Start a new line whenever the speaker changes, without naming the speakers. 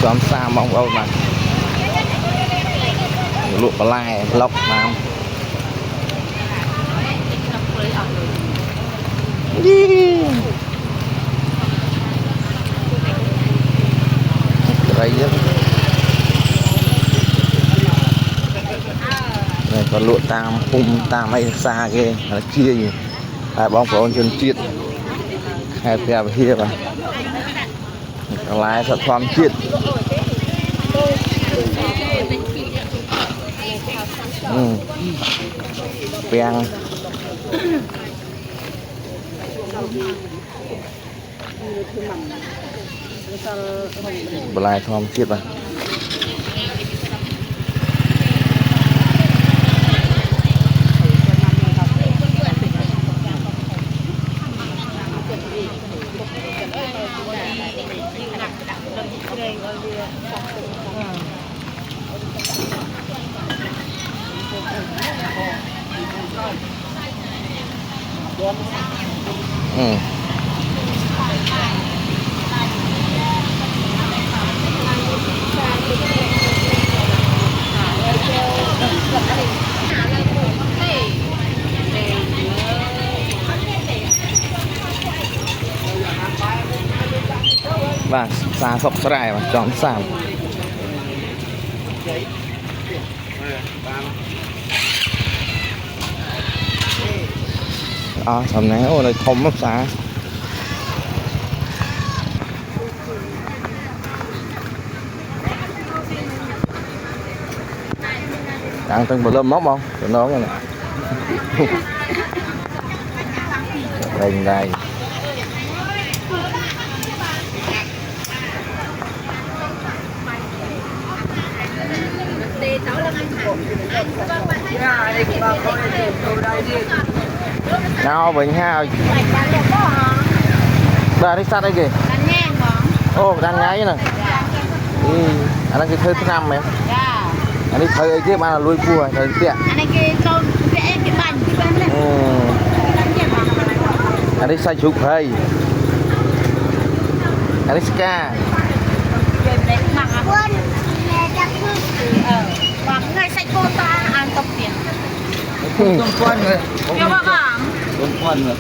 xóm xa mong âu mà lụa bà lai lọc nam đây nhất này còn lụa tam phung tam hay xa ghê là chia gì hai bóng của ông chân chiết hai phe và hia mà lái thậtความchiết bèn lạiความchiết mà và xa sọc sài mà chọn sàm sầm này ô này không mất xa đang từng bờ lâm móc không cho nó này đây đây nào bình ha bà đi sát đây kìa ô đang ngáy nè anh đang cái thơi thứ năm em anh đi thơi kia mà là lui cua thơi tiện anh đi sai chụp hay anh đi ska ngày xanh cô ta ăn tập tiền. Không quan rồi. Không quan rồi.